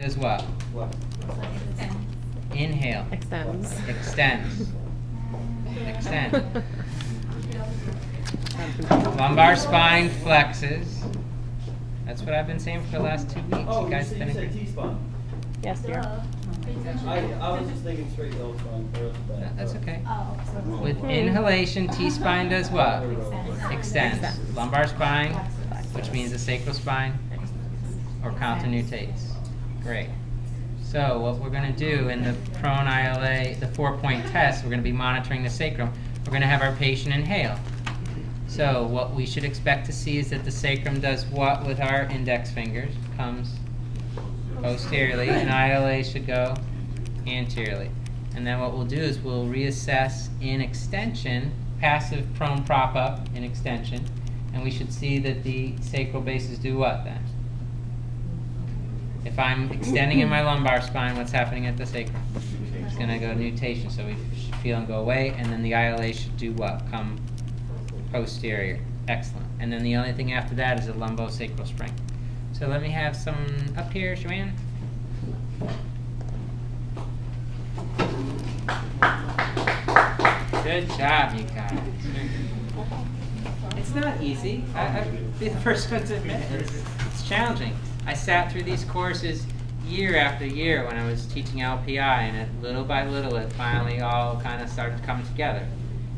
Is what? What? Inhale. Extends. Extends. Extend. Lumbar spine flexes. That's what I've been saying for the last 2 weeks. Oh, you guys you been said T-spine. Yes, dear. I was just thinking straight L spine. No, that's okay. Oh, With inhalation, T-spine does what? Extends. Lumbar spine, which means the sacral spine, or counter-nutates. Great. So what we're going to do in the prone ILA, the 4-point test, we're going to be monitoring the sacrum. We're going to have our patient inhale. So what we should expect to see is that the sacrum does what with our index fingers? Comes posteriorly, and ILA should go anteriorly. And then what we'll do is we'll reassess in extension, passive prone prop up in extension, and we should see that the sacral bases do what then? If I'm extending in my lumbar spine, what's happening at the sacrum? It's going to go nutation, so we should feel them go away, and then the ILA should do what? Come posterior. Excellent. And then the only thing after that is a lumbosacral spring. So let me have some up here, Joanne. Good job, you guys. It's not easy. I'll be the first one to admit it. It's challenging. I sat through these courses year after year when I was teaching LPI, and little by little it finally all kind of started to come together.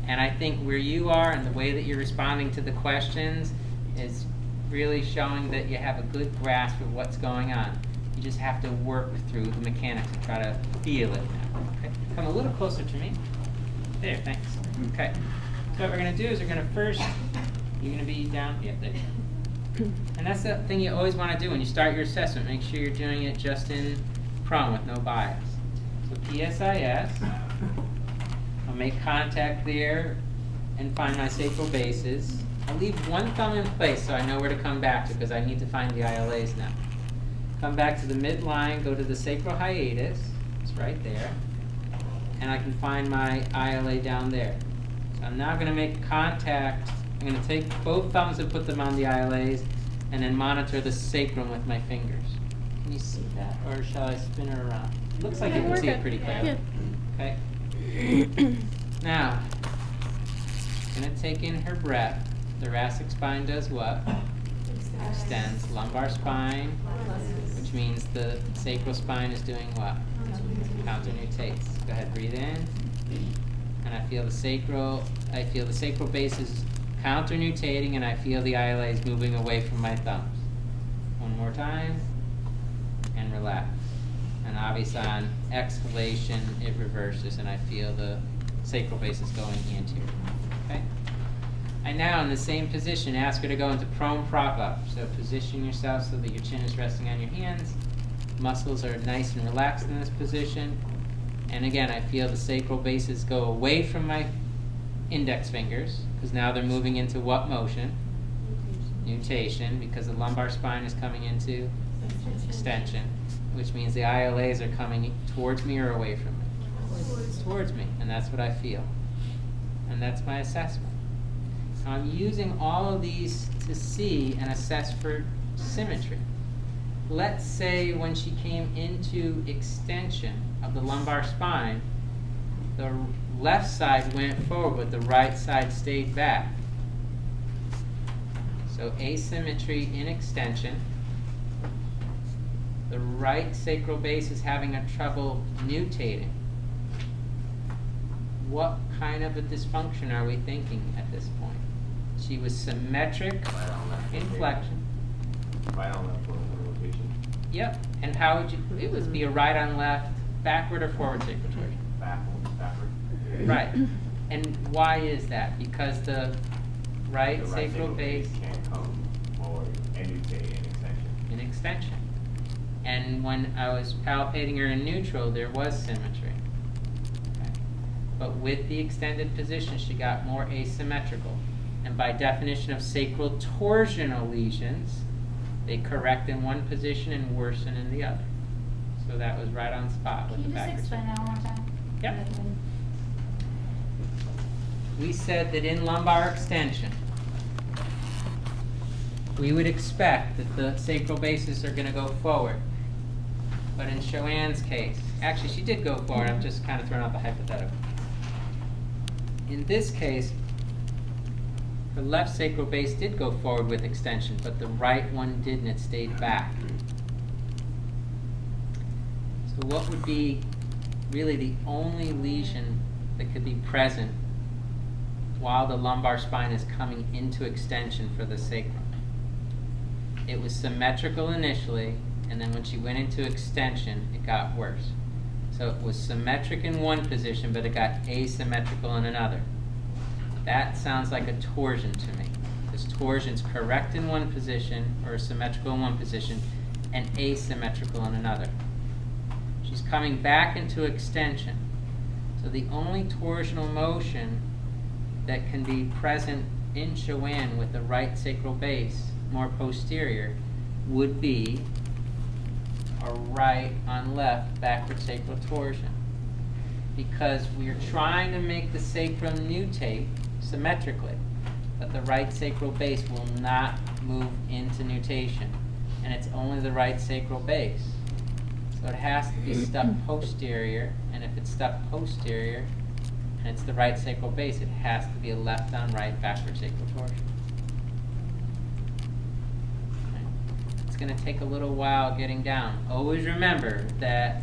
And I think where you are and the way that you're responding to the questions is really showing that you have a good grasp of what's going on. You just have to work through the mechanics and try to feel it now. Okay? Come a little closer to me. There, thanks. Okay. So what we're going to do is we're going to first, you're going to be down, yeah, there. And that's the thing you always want to do when you start your assessment. Make sure you're doing it just in prone with no bias. So PSIS, I'll make contact there and find my sacral bases. I'll leave one thumb in place so I know where to come back to because I need to find the ILAs now. Come back to the midline, go to the sacral hiatus. It's right there. And I can find my ILA down there. So I'm now going to make contact. I'm going to take both thumbs and put them on the ILAs and then monitor the sacrum with my fingers. Can you see that? Or shall I spin her around? It looks like you can see it pretty clearly. Okay. Now, I'm going to take in her breath. Thoracic spine does what? Extends. Lumbar spine, which means the sacral spine is doing what? Counter-nutates. Go ahead, breathe in. And I feel the sacral base is counter-nutating, and I feel the ILA is moving away from my thumbs. One more time, and relax. And obviously on exhalation, it reverses, and I feel the sacral base is going anterior. Okay? I now, in the same position, ask her to go into prone prop up. So position yourself so that your chin is resting on your hands. Muscles are nice and relaxed in this position. And again, I feel the sacral bases go away from my index fingers, because now they're moving into what motion? Nutation, because the lumbar spine is coming into extension, which means the ILAs are coming towards me or away from me? Towards me, and that's what I feel. And that's my assessment. Now I'm using all of these to see and assess for symmetry. Let's say when she came into extension of the lumbar spine, the left side went forward, but the right side stayed back. So asymmetry in extension. The right sacral base is having a trouble nutating. What kind of a dysfunction are we thinking at this point? She was symmetric in flexion. Right on left rotation. Yep. And how would you? It would be a right on left, backward or forward sacral torsion. Backward. Right. And why is that? Because the right sacral base can't come forward and nutate in extension. In extension. And when I was palpating her in neutral, there was symmetry. Okay. But with the extended position, she got more asymmetrical. And by definition of sacral torsional lesions, they correct in one position and worsen in the other. So that was right on spot with the backwards. Can you just explain that one more time? Yep. We said that in lumbar extension, we would expect that the sacral bases are going to go forward. But in Joanne's case, actually she did go forward, I'm just kind of throwing out the hypothetical. In this case, her left sacral base did go forward with extension, but the right one didn't, it stayed back. So what would be really the only lesion that could be present while the lumbar spine is coming into extension for the sacrum? It was symmetrical initially, and then when she went into extension, it got worse. So it was symmetric in one position, but it got asymmetrical in another. That sounds like a torsion to me. This torsion's correct in one position, or symmetrical in one position, and asymmetrical in another. She's coming back into extension. So the only torsional motion that can be present in Joanne with the right sacral base, more posterior, would be a right on left backward sacral torsion. Because we're trying to make the sacrum nutate symmetrically, but the right sacral base will not move into nutation, and it's only the right sacral base. So it has to be stuck posterior, and if it's stuck posterior and it's the right sacral base, it has to be a left on right backward sacral torsion. Okay. It's going to take a little while getting down. Always remember that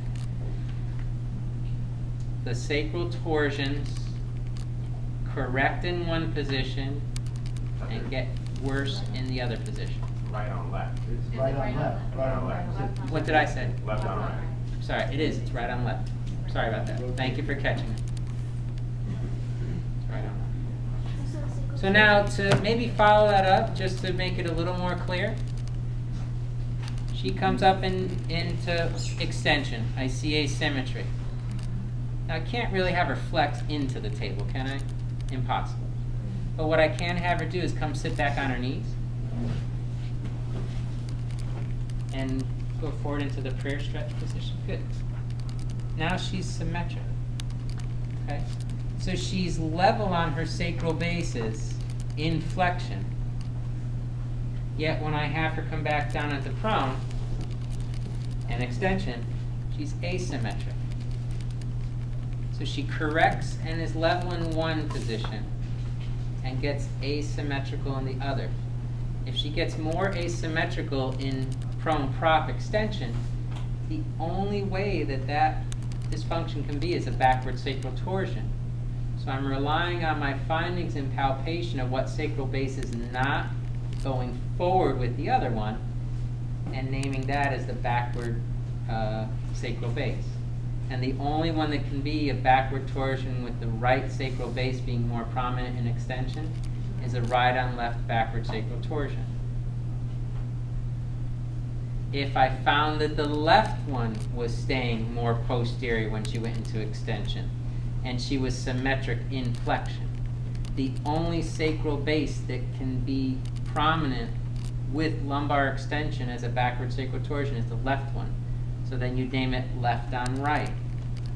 the sacral torsions correct in one position and get worse in the other position. Right on left. It's right on left. Right on left. What did I say? Left on right. Sorry, it is. It's right on left. Sorry about that. Thank you for catching it. It's right on left. So now to maybe follow that up, just to make it a little more clear, she comes up into extension. I see asymmetry. Now I can't really have her flex into the table, can I? Impossible. But what I can have her do is come sit back on her knees and go forward into the prayer stretch position. Good. Now she's symmetric. Okay? So she's level on her sacral bases in flexion. Yet when I have her come back down into prone and extension, she's asymmetric. So she corrects and is level in one position and gets asymmetrical in the other. If she gets more asymmetrical in prone prop extension, the only way that that dysfunction can be is a backward sacral torsion. So I'm relying on my findings in palpation of what sacral base is not going forward with the other one and naming that as the backward sacral base. And the only one that can be a backward torsion with the right sacral base being more prominent in extension is a right on left backward sacral torsion. If I found that the left one was staying more posterior when she went into extension, and she was symmetric in flexion, the only sacral base that can be prominent with lumbar extension as a backward sacral torsion is the left one. So then you name it left on right.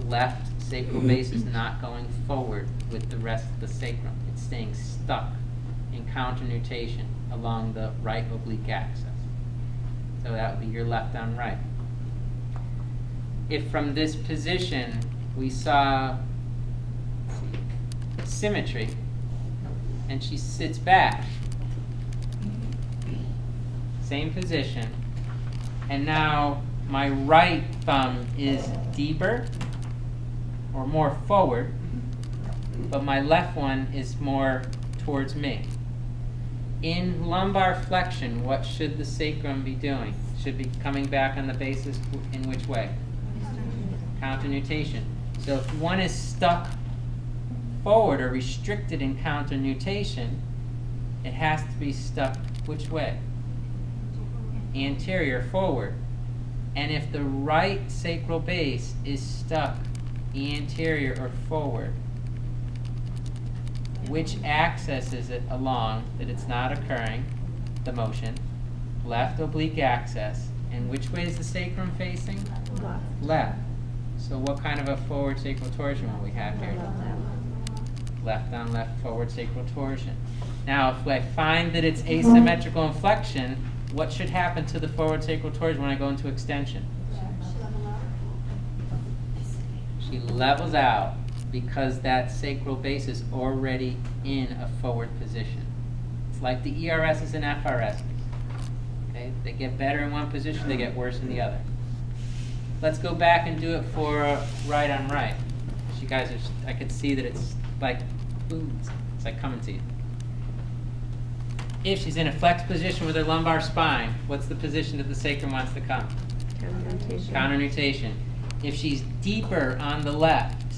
Left sacral base is not going forward with the rest of the sacrum. It's staying stuck in counternutation along the right oblique axis. So that would be your left on right. If from this position we saw symmetry and she sits back, same position, and now my right thumb is deeper or more forward, but my left one is more towards me. In lumbar flexion, what should the sacrum be doing? Should be coming back on the basis in which way? Counternutation. So if one is stuck forward or restricted in counternutation, it has to be stuck which way? Anterior, forward. And if the right sacral base is stuck anterior or forward, which axis is it along that it's not occurring, the motion? Left oblique axis. And which way is the sacrum facing? Left. Left. So what kind of a forward sacral torsion will we have here? Left on left forward sacral torsion. Now, if I find that it's asymmetrical in flexion, what should happen to the forward sacral torsion when I go into extension? She levels out because that sacral base is already in a forward position. It's like the ERSs and FRSs. Okay? They get better in one position, they get worse in the other. Let's go back and do it for right on right. You guys are, I could see that it's like, ooh, it's like coming to you. If she's in a flexed position with her lumbar spine, what's the position that the sacrum wants to come? Counter nutation. If she's deeper on the left,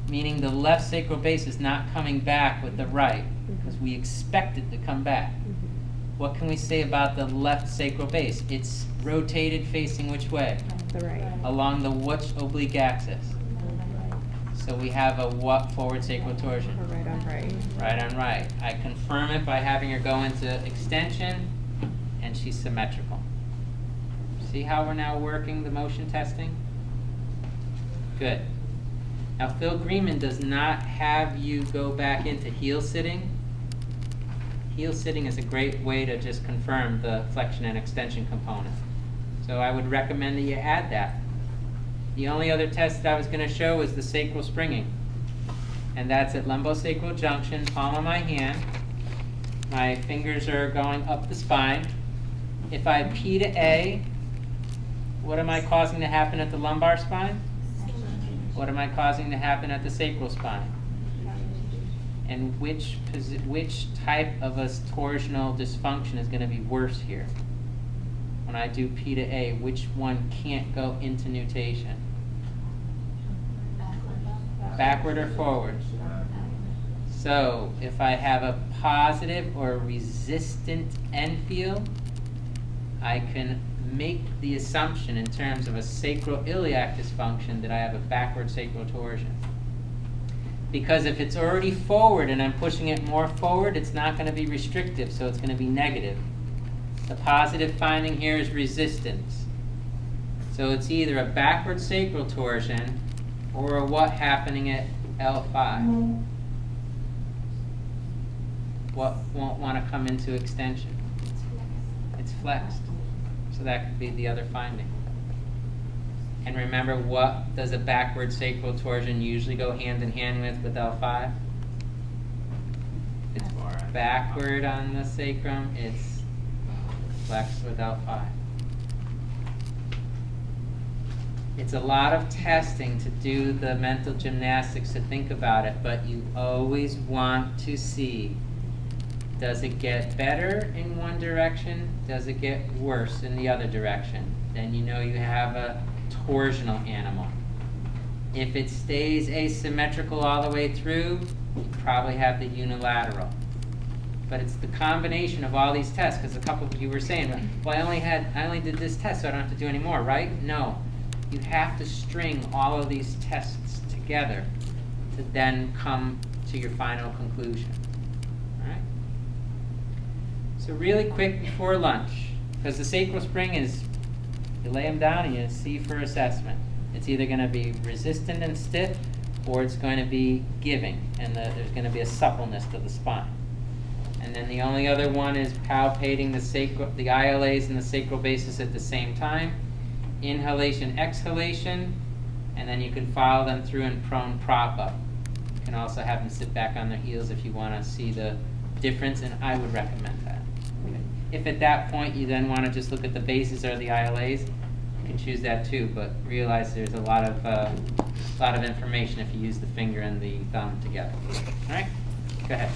meaning the left sacral base is not coming back with the right, because we expect it to come back. What can we say about the left sacral base? It's rotated facing which way? The right. Along the which oblique axis? So we have a what forward sacral torsion? Right on right. Right on right. I confirm it by having her go into extension, and she's symmetrical. See how we're now working the motion testing? Good. Now Phil Greenman does not have you go back into heel sitting. Heel sitting is a great way to just confirm the flexion and extension component. So I would recommend that you add that. The only other test that I was going to show is the sacral springing. And that's at lumbosacral junction, palm of my hand. My fingers are going up the spine. If I P to A, what am I causing to happen at the lumbar spine? What am I causing to happen at the sacral spine? And which type of a torsional dysfunction is going to be worse here? When I do P to A, which one can't go into nutation? Backward or forward? So if I have a positive or resistant end field, I can make the assumption in terms of a sacroiliac dysfunction that I have a backward sacral torsion. Because if it's already forward and I'm pushing it more forward, it's not going to be restrictive, so it's going to be negative. The positive finding here is resistance. So it's either a backward sacral torsion or a what happening at L5? What won't want to come into extension? It's flexed. So that could be the other finding. And remember, what does a backward sacral torsion usually go hand in hand with L5? It's backward on the sacrum, it's flexed with L5. It's a lot of testing to do the mental gymnastics to think about it, but you always want to see, does it get better in one direction? Does it get worse in the other direction? Then you know you have a torsional animal. If it stays asymmetrical all the way through, you probably have the unilateral. But it's the combination of all these tests, because a couple of you were saying, well, I only did this test, so I don't have to do any more, right? No. You have to string all of these tests together to then come to your final conclusion. All right? So really quick before lunch, because the sacral spring is, you lay them down and you see for assessment. It's either going to be resistant and stiff, or it's going to be giving, and there's going to be a suppleness to the spine. And then the only other one is palpating the ILAs and the sacral basis at the same time. Inhalation, exhalation, and then you can follow them through in prone prop up. You can also have them sit back on their heels if you want to see the difference, and I would recommend that. Okay. If at that point you then want to just look at the bases or the ILAs, you can choose that too, but realize there's a lot of information if you use the finger and the thumb together. All right? Go ahead.